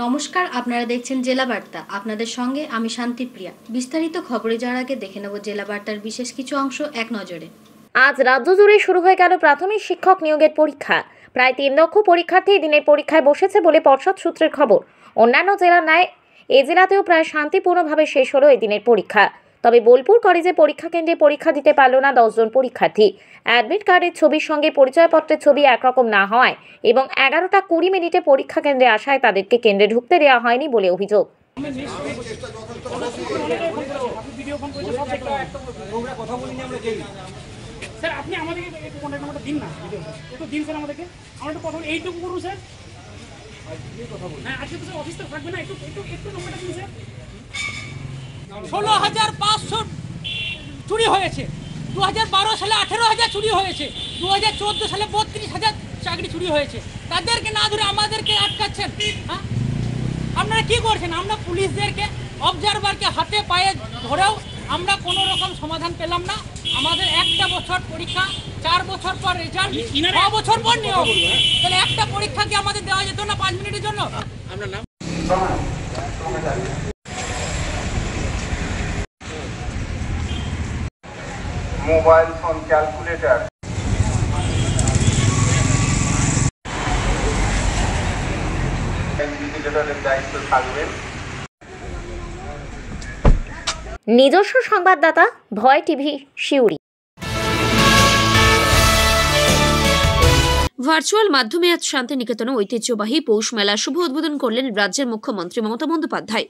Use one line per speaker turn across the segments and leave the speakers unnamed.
নমস্কার, আপনারা দেখছেন জেলা বার্তা। আপনাদের সঙ্গে আমি শান্তিপ্রিয়া। বিস্তারিত খবরে যাওয়ার আগে দেখে নেব জেলা বার্তার বিশেষ কিছু অংশ এক নজরে।
আজ রাজ্য জুড়ে শুরু হয়ে গেল প্রাথমিক শিক্ষক নিয়োগের পরীক্ষা। প্রায় 3 লক্ষ পরীক্ষার্থী দিনের পরীক্ষায় বসেছে বলে পর্ষদ সূত্রের খবর। অন্যান্য জেলার ন্যায় এই জেলাতেও প্রায় শান্তিপূর্ণভাবে শেষ হলো এই দিনের পরীক্ষা। তবে বোলপুর কলেজে পরীক্ষা কেন্দ্রে পরীক্ষা দিতে পারল না 10 জন পরীক্ষার্থী। অ্যাডমিট কার্ডের ছবির সঙ্গে পরিচয়পত্রের ছবি একরকম না হওয়ায় এবং 11টা 20 মিনিটে পরীক্ষা কেন্দ্রে আসায় তাদেরকে কেন্দ্রে ঢুকতে দেওয়া হয়নি বলে অভিযোগ।
স্যার আপনি আমাদেরকে একটু কন্ট্যাক্ট নাম্বারটা দিন না, একটু দিন স্যার আমাদেরকে, আমরা একটু কথা বলি, এইটুকু করুন স্যার। হ্যাঁ আজকে তো স্যার অফিস তো থাকবে না, একটু একটু একটু নম্বরটা দিন স্যার। 16,500 চুরি হয়েছে, 2012 সালে 18,000 চুরি হয়েছে, 2014 সালে 32,000 চাকরি চুরি হয়েছে। তাদেরকে না ধরে আমাদেরকে আটকাচ্ছেন। হ্যাঁ আপনারা কি করছেন? আমরা পুলিশদেরকে অবজারভারকে হাতে পায়ে ধরেও আমরা কোনো রকম সমাধান পেলাম না। আমাদের একটা বছর পরীক্ষা, 4 বছর পর রেজাল্ট, 6 বছর পর নিয়োগ। তাহলে একটা পরীক্ষা কি আমাদের দেওয়া যেত না 5 মিনিটের জন্য? আমরা নাম
মোবাইল ফোন, ক্যালকুলেটর, দায়িত্ব থাকবে।
নিজস্ব সংবাদদাতা ভয় টিভি শিউরি।
ভার্চুয়াল মাধ্যমে আজ শান্তিনিকেতনে ঐতিহ্যবাহী পৌষ মেলা শুভ উদ্বোধন করলেন রাজ্যের মুখ্যমন্ত্রী মমতা বন্দ্যোপাধ্যায়।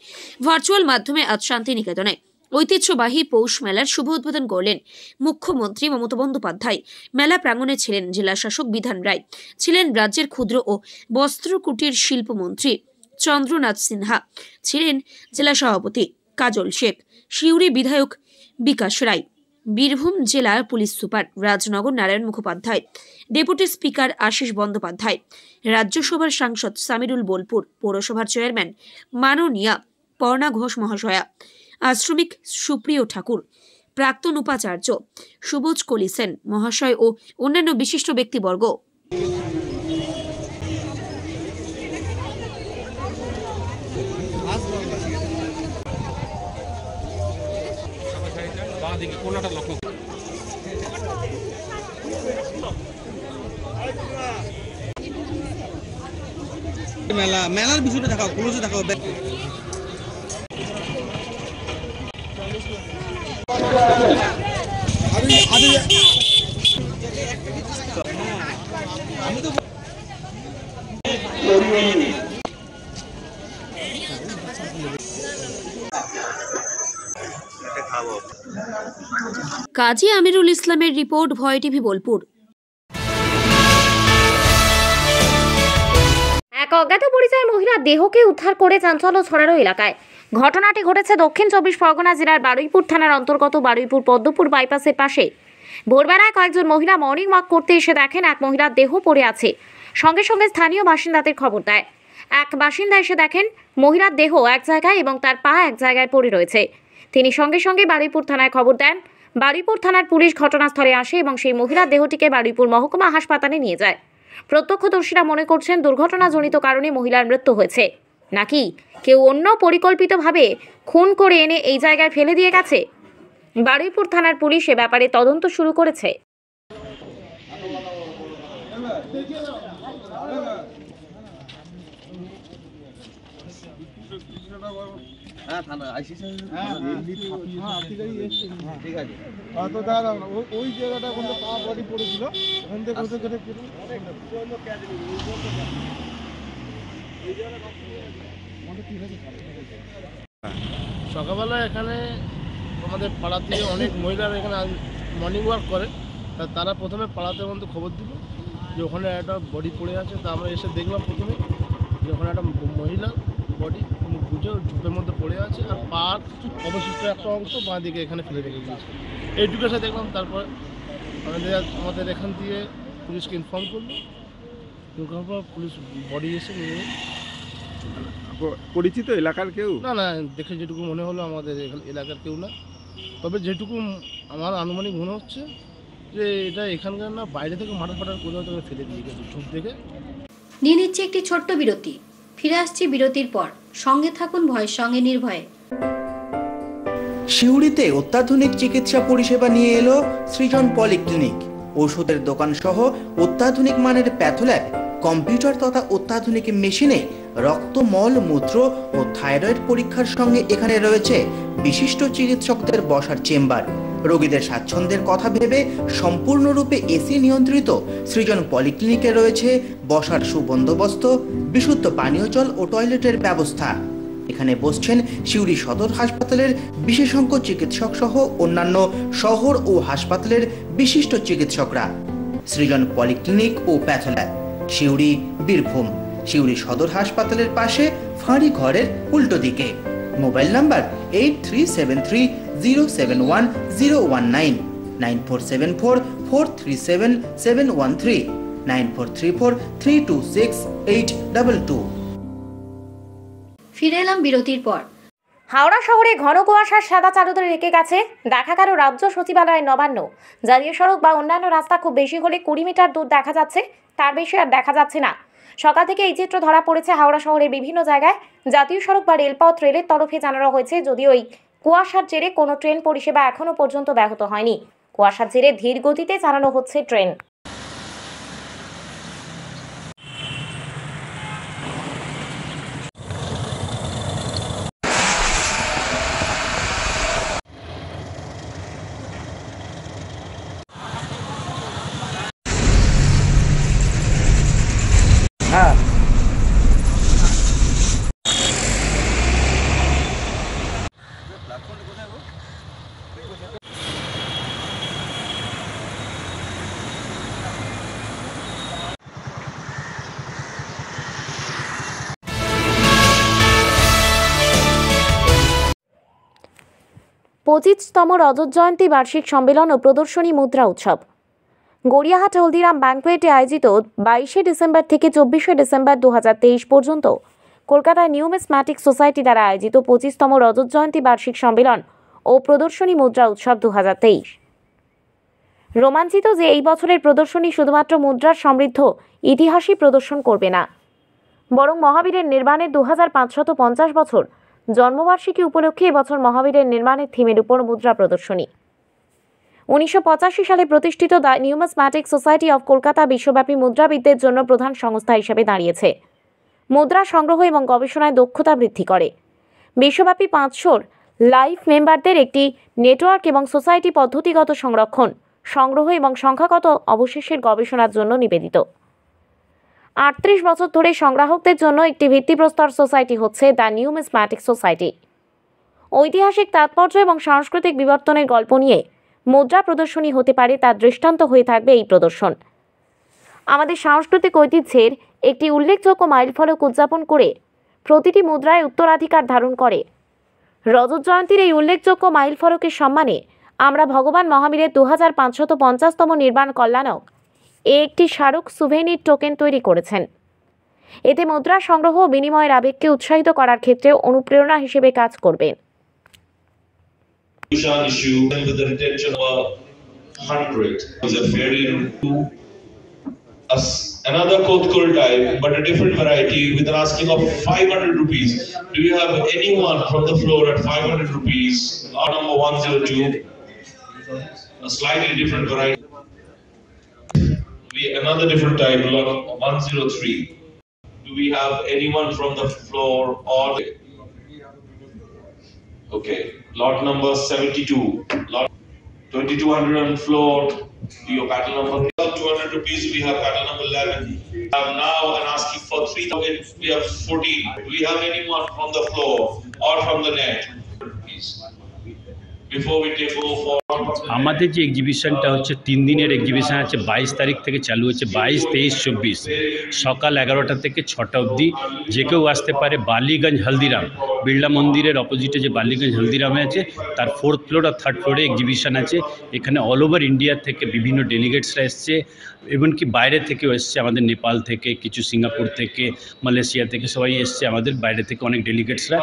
ভার্চুয়াল মাধ্যমে আজ শান্তিনিকেতনে ঐতিহ্যবাহী পৌষ মেলার শুভ উদ্বোধন করলেন মুখ্যমন্ত্রী মমতা বন্দ্যোপাধ্যায়। মেলা প্রাঙ্গণে ছিলেন জেলা শাসক বিধান রায়, ছিলেন রাজ্যের ক্ষুদ্র ও বস্ত্র কুটির শিল্পমন্ত্রী চন্দ্রনাথ সিনহা, ছিলেন জেলা সভাপতি কাজল শেখ, শিউরি বিধায়ক বিকাশ রায়, বীরভূম জেলার police super Rajnagar Narayan Mukhopadhyay, deputy speaker Ashis Bandyopadhyay, রাজ্যসভার সাংসদ সামিরুল বোলপুর, পৌরসভার চেয়ারম্যান মাননীয়া পর্ণা ঘোষ মহাশয়া, আশ্রমিক সুপ্রিয় ঠাকুর, প্রাক্তন উপাচার্য সুবোজ কলি সেন মহাশয় ও অন্যান্য বিশিষ্ট ব্যক্তিবর্গ।
মেলার বিষয়টা দেখাও, ক্লোজে দেখাও। আমি তো
কাজী আমিরুল ইসলামের রিপোর্ট, ভয় টিভি বোলপুর।
এক অজ্ঞাত পরিচয় মহিলার দেহকে উদ্ধার করে চাঞ্চল্য ছড়ানো এলাকায়। ঘটনাটি ঘটেছে দক্ষিণ 24 পরগনা জেলার বারুইপুর থানার অন্তর্গত বারুইপুর পদ্মপুর বাইপাসের পাশে। ভোরবেলায় কয়েকজন মহিলা মর্নিং ওয়াক করতে এসে দেখেন এক মহিলার দেহ পড়ে আছে। সঙ্গে সঙ্গে স্থানীয় বাসিন্দাদের খবর দেয়। এক বাসিন্দা এসে দেখেন মহিলার দেহ এক জায়গায় এবং তার পা এক জায়গায় পড়ে রয়েছে। তিনি সঙ্গে সঙ্গে বারুইপুর থানায় খবর দেন। বারুইপুর থানার পুলিশ ঘটনাস্থলে আসে এবং সেই মহিলার দেহটিকে বারুইপুর মহকুমা হাসপাতালে নিয়ে যায়। প্রত্যক্ষদর্শীরা মনে করছেন দুর্ঘটনাজনিত কারণে মহিলার মৃত্যু হয়েছে, নাকি কেউ অন্য পরিকল্পিতভাবে খুন করে এনে এই জায়গায় ফেলে দিয়ে গেছে। বারুইপুর থানার পুলিশ এ ব্যাপারে তদন্ত শুরু করেছে।
ওই জায়গাটা পা বডি পড়েছিল, ওখান থেকে
সকালবেলা এখানে আমাদের পাড়াতে অনেক মহিলারা এখানে মর্নিং ওয়াক করে। তারা প্রথমে পাড়াতে মধ্যে খবর দিল যে ওখানে একটা বডি পড়ে আছে। তা আমরা এসে দেখলাম প্রথমে যে ওখানে একটা মহিলা বডি বুঝে ঝোপের মধ্যে পড়ে আছে, আর পার অবশিষ্ট একটা অংশ বাঁ দিকে এখানে ফেলে রেখে দিয়েছে। এইটুকু এসে দেখলাম। তারপর আমাদের এখান থেকে পুলিশকে ইনফর্ম করলো, তারপর পুলিশ বডি এসে নিয়ে।
পরিচিত এলাকার কেউ?
না না, দেখে যেটুকু মনে হলো আমাদের এলাকার কেউ না। তবে যেটুকু আমার আনুমানিক মনে হচ্ছে যে এটা এখানকার না, বাইরে থেকে মার্ডার ফাটার করে হয়তো ফেলে দিয়ে গেছে ঝোপ থেকে।
নিয়ে নিচ্ছে একটি ছোট্ট বিরতি। ফিরে আসছি বিরতির পর, সঙ্গে থাকুন ভয়ের সঙ্গে নির্ভয়ে।
সিউড়িতে অত্যাধুনিক চিকিৎসা পরিষেবা নিয়ে এলো সৃজন পলিক্লিনিক। ওষুধের দোকান সহ অত্যাধুনিক মানের প্যাথোল্যাব, কম্পিউটার তথা অত্যাধুনিক মেশিনে রক্ত, মল, মূত্র ও থাইরয়েড পরীক্ষার সঙ্গে এখানে রয়েছে বিশিষ্ট চিকিৎসকদের বসার চেম্বার। রোগীদের স্বাচ্ছন্দ্যের কথা ভেবে সম্পূর্ণরূপে এসি নিয়ন্ত্রিত সৃজন পলিক্লিনিকে রয়েছে বসার সুবন্দোবস্ত, বিশুদ্ধ পানীয় জল ও টয়লেটের ব্যবস্থা। এখানে বসছেন সিউড়ি সদর হাসপাতালের বিশেষজ্ঞ চিকিৎসক সহ অন্যান্য শহর ও হাসপাতালের বিশিষ্ট চিকিৎসকরা। সৃজন পলিক্লিনিক ও প্যাথোল্যাব, সিউড়ি, বীরভূম। সিউড়ি সদর হাসপাতালের পাশে ফাঁড়ি ঘরের উল্টো দিকে। Mobile number 8373071019, 9474437713, 9434326822।
ফিরে এলাম বিরতির পর।
হাওড়া শহরে ঘন কুয়াশার সাদা চাদরে ঢেকে গেছে। দেখা গেল রাজ্য সচিবালয়, নবান্ন। জাতীয় সড়ক বা অন্যান্য রাস্তা খুব বেশি হলে 20 মিটার দূর দেখা যাচ্ছে, তার বেশি আর দেখা যাচ্ছে না। সকাল থেকে এই চিত্র ধরা পড়েছে হাওড়া শহরের বিভিন্ন জায়গায়। জাতীয় সড়ক বা রেলপথ রেলের তরফে জানানো হয়েছে, যদিও এই কুয়াশার জেরে কোনো ট্রেন পরিষেবা এখনো পর্যন্ত ব্যাহত হয়নি। কুয়াশার জেরে ধীর গতিতে চালানো হচ্ছে ট্রেন। পঁচিশতম রজত জয়ন্তী বার্ষিক সম্মেলন ও প্রদর্শনী মুদ্রা উৎসব। গড়িয়াহাট হলদিরাম ব্যাংকোয়েটে আয়োজিত 22শে ডিসেম্বর থেকে 24শে ডিসেম্বর 2023 পর্যন্ত কলকাতায় নিউমিসম্যাটিক সোসাইটি দ্বারা আয়োজিত 25তম রজত জয়ন্তী বার্ষিক সম্মেলন ও প্রদর্শনী মুদ্রা উৎসব 2023। রোমাঞ্চিত যে এই বছরের প্রদর্শনী শুধুমাত্র মুদ্রার সমৃদ্ধ ইতিহাসই প্রদর্শন করবে না, বরং মহাবীরের নির্মাণের 2550 বছর জন্মবার্ষিকী উপলক্ষে এবছর মহাবীরের নির্মাণের থিমের উপর মুদ্রা প্রদর্শনী। 1985 সালে প্রতিষ্ঠিত the numismatic society of Kolkata বিশ্বব্যাপী মুদ্রাবিদদের জন্য প্রধান সংস্থা হিসেবে দাঁড়িয়েছে। মুদ্রা সংগ্রহ এবং গবেষণায় দক্ষতা বৃদ্ধি করে। বিশ্বব্যাপী 500 লাইফ মেম্বারদের একটি নেটওয়ার্ক এবং সোসাইটি পদ্ধতিগত সংরক্ষণ, সংগ্রহ এবং সংখ্যাগত অবশেষের গবেষণার জন্য নিবেদিত। 38 বছর ধরে সংগ্রাহকদের জন্য একটি ভিত্তিপ্রস্তর সোসাইটি হচ্ছে দ্য নিউমিসম্যাটিক সোসাইটি। ঐতিহাসিক তাৎপর্য এবং সাংস্কৃতিক বিবর্তনের গল্প নিয়ে মুদ্রা প্রদর্শনী হতে পারে, তার দৃষ্টান্ত হয়ে থাকবে এই প্রদর্শন। আমাদের সাংস্কৃতিক ঐতিহ্যের একটি উল্লেখযোগ্য মাইলফলক উদযাপন করে প্রতিটি মুদ্রায় উত্তরাধিকার ধারণ করে। রজত জয়ন্তীর এই উল্লেখযোগ্য মাইলফলকের সম্মানে আমরা ভগবান মহাবীরের 2550তম নির্মাণ কল্যাণক একটি স্মারক সুভেনির টোকেন তৈরি করেছেন। এতে মুদ্রা সংগ্রহ ও বিনিময়ের আবেগকে উৎসাহিত করার ক্ষেত্রে অনুপ্রেরণা হিসেবে কাজ করবে।
issue with the retention of 100 is a fairy to another Kotkul type, but a different variety with an asking of 500 rupees. Do you have anyone from the floor at 500 rupees? Or number 102, a slightly different variety. Another different type, lot 103. Do we have anyone from the floor or? Okay, lot number 72, lot 2200 on floor. Your pattern number 200 rupees. We have pattern number 11. Now and asking for 3000. We have 14. Do we have anyone from the floor or from the net? Before we take over for.
আমাদের যে এক্সিবিশনটা হচ্ছে 3 দিনের exhibition আছে। 22 তারিখ থেকে চালু হচ্ছে, 22, 23, 24 সকাল 11টা থেকে 6টা অবধি। যে কেউ আসতে পারে। বালিগঞ্জ হলদিরাম বিড়লা মন্দিরের অপোজিটে যে বালিগঞ্জ হলদিরামে আছে, তার 4th ফ্লোর আর 3rd ফ্লোরে এক্সিবিশন আছে। এখানে অল ওভার ইন্ডিয়া থেকে বিভিন্ন ডেলিগেটসরা এসছে, এমনকি বাইরে থেকেও এসছে, আমাদের নেপাল থেকে, কিছু সিঙ্গাপুর থেকে, মালয়েশিয়া থেকে সবাই এসছে, আমাদের বাইরে থেকে অনেক ডেলিগেটসরা।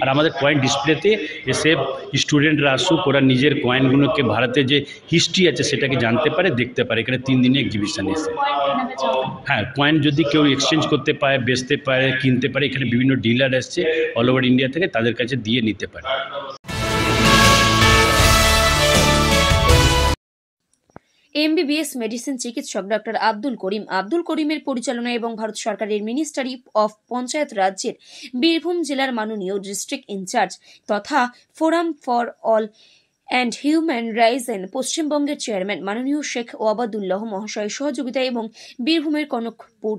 আর আমাদের পয়েন্ট ডিসপ্লেতে এসে স্টুডেন্টরা আসুক, হোক ওরা নিজের কয়েনগুলোকে ভারতে যে হিস্ট্রি আছে সেটাকে জানতে পারে, দেখতে পারে। এখানে 3 দিনে এক্সিবিশন এসে হ্যাঁ, কয়েন যদি কেউ এক্সচেঞ্জ করতে পারে, বেচতে পারে, কিনতে পারে, এখানে বিভিন্ন ডিলার এসছে অল ওভার ইন্ডিয়া থেকে, তাদের কাছে দিয়ে নিতে পারে।
এমবিবিএস মেডিসিন চিকিৎসক ডক্টর আব্দুল করিমের পরিচালনায় এবং ভারত সরকারের মিনিস্ট্রি অফ পঞ্চায়েত রাজ্যের বীরভূম জেলার মাননীয় ডিস্ট্রিক্ট ইনচার্জ তথা forum for all and human rights and পশ্চিমবঙ্গের চেয়ারম্যান মাননীয় শেখ ওয়াবাদুল্লাহ মহাশয়ের সহযোগিতা এবং বীরভূমের কনকপুর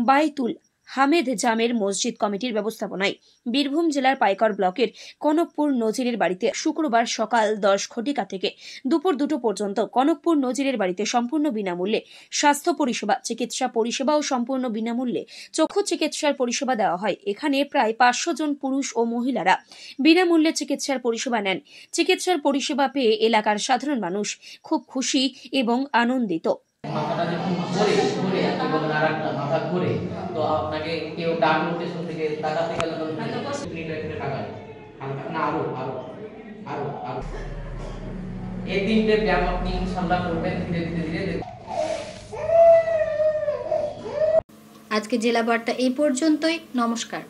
বাইতুল হামেদ জামের মসজিদ কমিটির ব্যবস্থাপনায় বীরভূম জেলার পাইকর ব্লকের কনকপুর নজিরের বাড়িতে শুক্রবার সকাল 10 ঘটিকা থেকে দুপুর 2টো পর্যন্ত কনকপুর নজিরের বাড়িতে সম্পূর্ণ বিনামূল্যে স্বাস্থ্য পরিষেবা, চিকিৎসা পরিষেবা ও সম্পূর্ণ বিনামূল্যে চক্ষু চিকিৎসার পরিষেবা দেওয়া হয়। এখানে প্রায় 500 জন পুরুষ ও মহিলারা বিনামূল্যে চিকিৎসার পরিষেবা নেন। চিকিৎসার পরিষেবা পেয়ে এলাকার সাধারণ মানুষ খুব খুশি এবং আনন্দিত।
মাথাটা যখন ঘুরে এবং নাড়াটা মাথা ঘুরে, তো আপনাকে কেউ ডাক লোকেশন থেকে টাকাতে গেলে তখন টাকায় হালকা না আরো আরো আরো আরো এই 3টে ব্যায়াম আপনি ইনশাআল্লাহ করবেন ধীরে ধীরে।
আজকে জেলা বার্তা এই পর্যন্তই। নমস্কার।